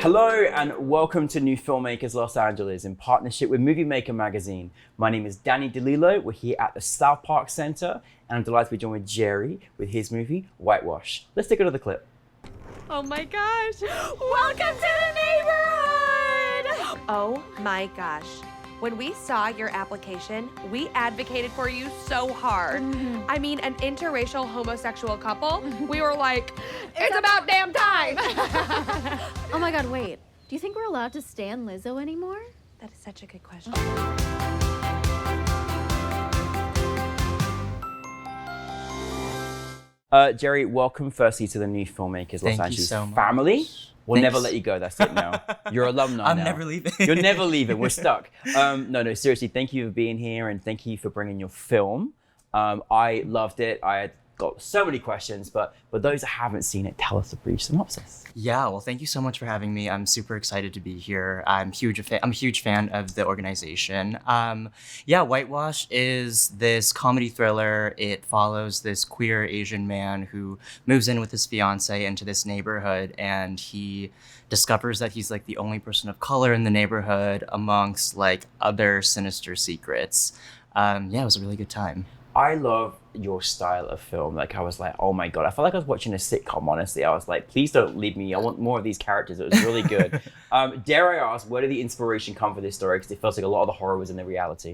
Hello and welcome to NewFilmmakers Los Angeles in partnership with Movie Maker magazine. My name is Danny DeLillo. We're here at the South Park Center and I'm delighted to be joined with Jerry with his movie, Whitewash. Let's take a look at the clip. Oh my gosh. Welcome to the neighborhood. Oh my gosh. When we saw your application, we advocated for you so hard. I mean, an interracial homosexual couple, we were like, it's about damn time. Oh my God, wait. Do you think we're allowed to stan Lizzo anymore? That is such a good question. Jerry, welcome firstly to the NewFilmmakers Los Thank you Angeles so much. family. We'll Thanks. never let you go, that's it now. You're alumni I'm now. never leaving. You're never leaving, we're stuck. No, seriously, thank you for being here and thank you for bringing your film. I loved it. I had got so many questions, but those that haven't seen it, tell us a brief synopsis. Yeah, well, thank you so much for having me. I'm super excited to be here. I'm a huge fan of the organization. Whitewash is this comedy thriller. It follows this queer Asian man who moves in with his fiance into this neighborhood, and he discovers that he's like the only person of color in the neighborhood amongst like other sinister secrets. It was a really good time. I love your style of film. Like, I was like, oh my God, I felt like I was watching a sitcom, honestly. I was like, please don't leave me. I want more of these characters. It was really good. Dare I ask, where did the inspiration come for this story? Because it feels like a lot of the horror was in the reality.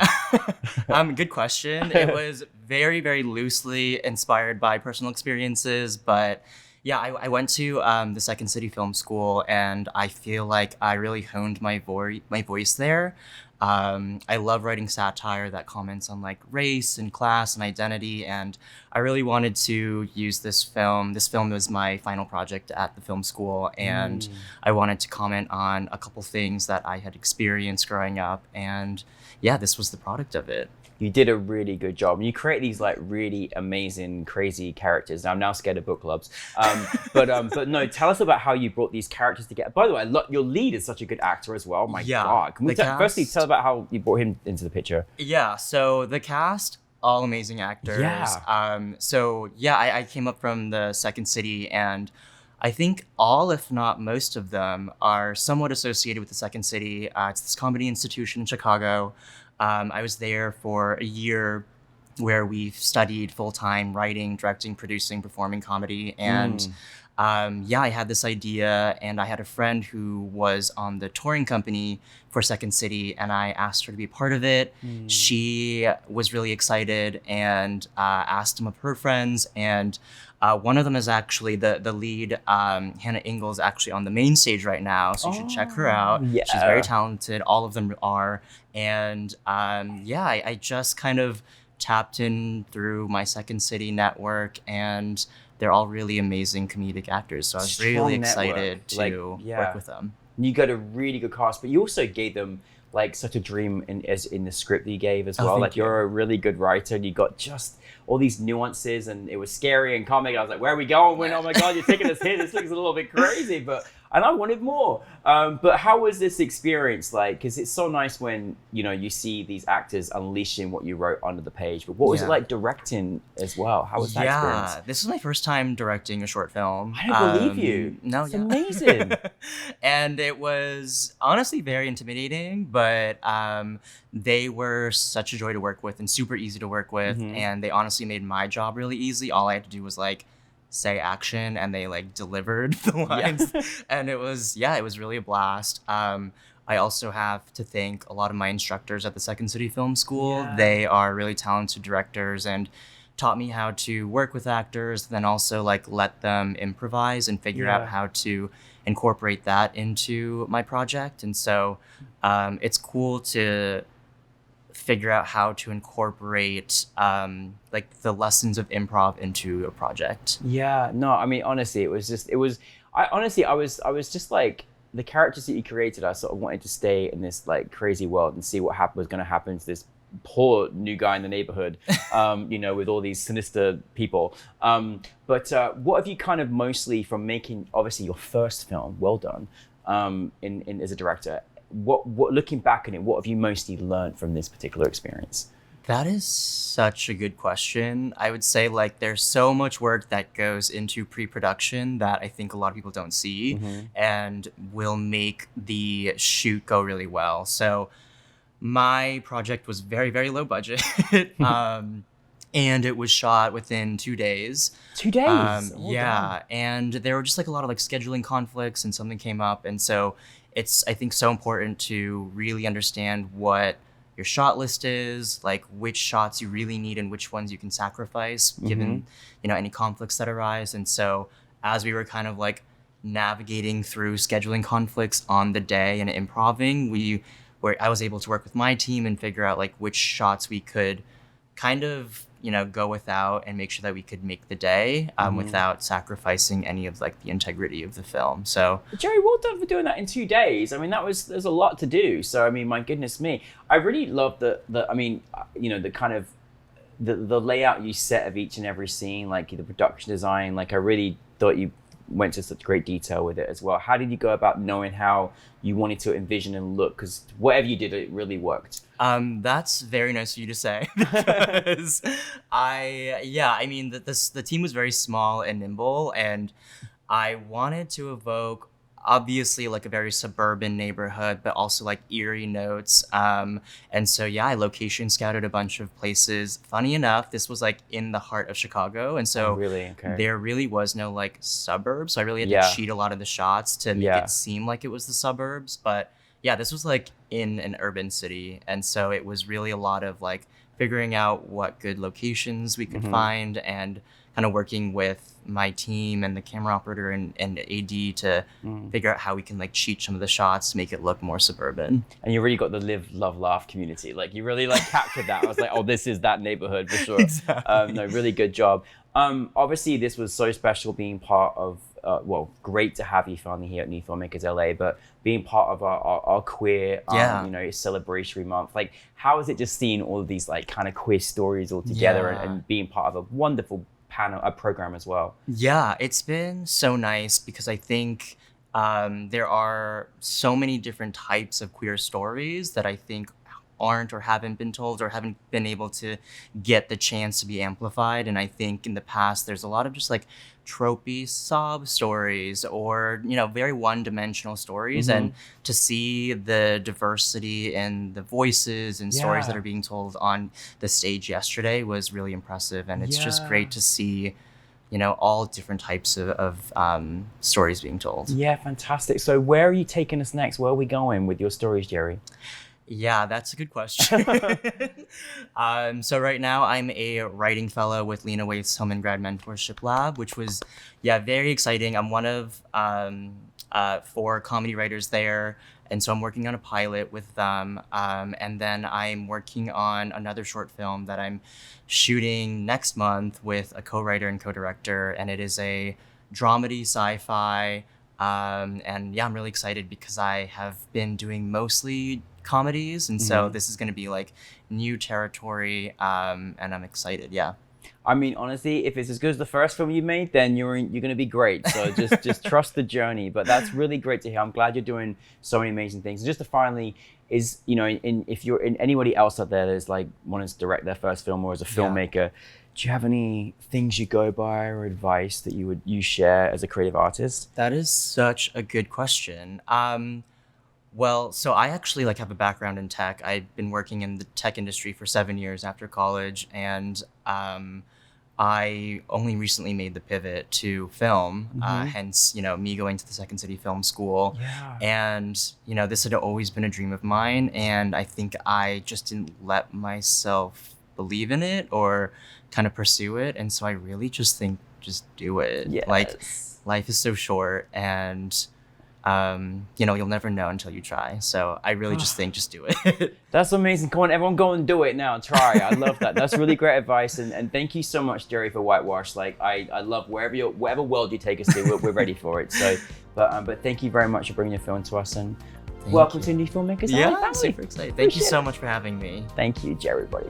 Good question. It was very, very loosely inspired by personal experiences, but yeah, I went to the Second City Film School, and I feel like I really honed my voice there. I love writing satire that comments on like race and class and identity, and I really wanted to use this film. This film was my final project at the film school, and I wanted to comment on a couple things that I had experienced growing up, and yeah, this was the product of it. You did a really good job. You create these like really amazing, crazy characters. Now, I'm now scared of book clubs. But no, tell us about how you brought these characters together. By the way, your lead is such a good actor as well. My God. Can we firstly tell about how you brought him into the picture? Yeah, so the cast, all amazing actors. Yeah. I came up from the Second City, and I think all, if not most of them, are somewhat associated with the Second City. It's this comedy institution in Chicago. I was there for a year where we studied full-time writing, directing, producing, performing comedy. And I had this idea, and I had a friend who was on the touring company for Second City, and I asked her to be a part of it. She was really excited and asked some of her friends, and one of them is actually the lead. Hannah Engel is actually on the main stage right now, so you should check her out. Yeah. She's very talented. All of them are. And I just kind of tapped in through my Second City network, and they're all really amazing comedic actors. So I was really excited to work with them. You got a really good cast, but you also gave them like such a dream in the script that you gave as well. Like you're a really good writer, and you got just all these nuances, and it was scary and comic. I was like, where are we going? Oh my God, you're taking us here. This looks a little bit crazy, and I wanted more. But how was this experience like? Because it's so nice when, you see these actors unleashing what you wrote onto the page. But what was it like directing as well? How was that experience? Yeah, this is my first time directing a short film. I don't believe you. No, it's amazing. And it was honestly very intimidating, but they were such a joy to work with and super easy to work with. And they honestly made my job really easy. All I had to do was like say action, and they like delivered the lines. And it was really a blast. I also have to thank a lot of my instructors at the Second City Film School. They are really talented directors and taught me how to work with actors, then also like let them improvise and figure out how to incorporate that into my project. And so it's cool to figure out how to incorporate like the lessons of improv into a project. Yeah, no, I mean, honestly, I was just like, the characters that you created, I sort of wanted to stay in this like crazy world and see what was going to happen to this poor new guy in the neighborhood, with all these sinister people. But what have you kind of mostly from making, obviously your first film, well done, in as a director, what looking back on it, what have you mostly learned from this particular experience? That is such a good question. I would say like there's so much work that goes into pre-production that I think a lot of people don't see and will make the shoot go really well. So my project was very, very low budget. And it was shot within 2 days. 2 days? Yeah. And there were just like a lot of like scheduling conflicts and something came up. And so it's, I think, so important to really understand what your shot list is, like which shots you really need and which ones you can sacrifice given, you know, any conflicts that arise. And so as we were kind of like navigating through scheduling conflicts on the day and improving, I was able to work with my team and figure out like which shots we could kind of, you know, go without and make sure that we could make the day without sacrificing any of like the integrity of the film. So Jerry, well done for doing that in 2 days. I mean, there's a lot to do. So I mean, my goodness me, I really love the I mean, you know, the kind of the layout you set of each and every scene, like the production design. Like I really thought you went to such great detail with it as well. How did you go about knowing how you wanted to envision and look? Because whatever you did, it really worked. That's very nice of you to say because I mean, the team was very small and nimble, and I wanted to evoke obviously like a very suburban neighborhood, but also like eerie notes. And so, yeah, I location scouted a bunch of places. Funny enough, this was like in the heart of Chicago. And so there really was no like suburbs. So I really had to cheat a lot of the shots to make it seem like it was the suburbs. But yeah, this was like in an urban city. And so it was really a lot of like figuring out what good locations we could find and kind of working with my team and the camera operator and AD to figure out how we can like cheat some of the shots to make it look more suburban. And you really got the live, love, laugh community. Like you really like captured that. I was like, oh, this is that neighborhood for sure. Exactly. No, really good job. Obviously, this was so special being part of, well, great to have you finally here at NewFilmmakers LA, but being part of our queer, you know, celebratory month. Like, how is it just seeing all of these like kind of queer stories all together and being part of a wonderful a program as well? Yeah, it's been so nice because I think there are so many different types of queer stories that I think aren't or haven't been told or haven't been able to get the chance to be amplified. And I think in the past there's a lot of just like tropey sob stories or, you know, very one-dimensional stories. And to see the diversity in the voices and stories that are being told on the stage yesterday was really impressive. And it's just great to see, you know, all different types of stories being told. Yeah, fantastic. So where are you taking us next? Where are we going with your stories, Jerry? Yeah, that's a good question. So right now I'm a writing fellow with Lena Waithe's Home and Grad Mentorship Lab, which was, very exciting. I'm one of 4 comedy writers there. And so I'm working on a pilot with them. And then I'm working on another short film that I'm shooting next month with a co-writer and co-director. And it is a dramedy sci-fi. And yeah, I'm really excited because I have been doing mostly comedies, and so this is going to be like new territory, and I'm excited. I mean, honestly, if it's as good as the first film you made, then you're going to be great. So just trust the journey. But that's really great to hear. I'm glad you're doing so many amazing things. And just to finally is, you know, if you're in anybody else out there that's like wanting to direct their first film or as a filmmaker, do you have any things you go by or advice that you share as a creative artist? That is such a good question. Well, so I actually like have a background in tech. I've been working in the tech industry for 7 years after college, and I only recently made the pivot to film, hence, you know, me going to the Second City Film School. And, you know, this had always been a dream of mine, and I think I just didn't let myself believe in it or kind of pursue it. And so I really just think, just do it. Like, life is so short, and you know, you'll never know until you try. So I really just think, just do it. That's amazing. Come on, everyone go and do it now. Try. I love that. That's really great advice. And thank you so much, Jerry, for Whitewash. Like, I love whatever world you take us to, we're ready for it. So, but thank you very much for bringing your film to us, and welcome to NewFilmmakers. Yeah, I'm super excited. Thank you so much for having me. Thank you, Jerry, buddy.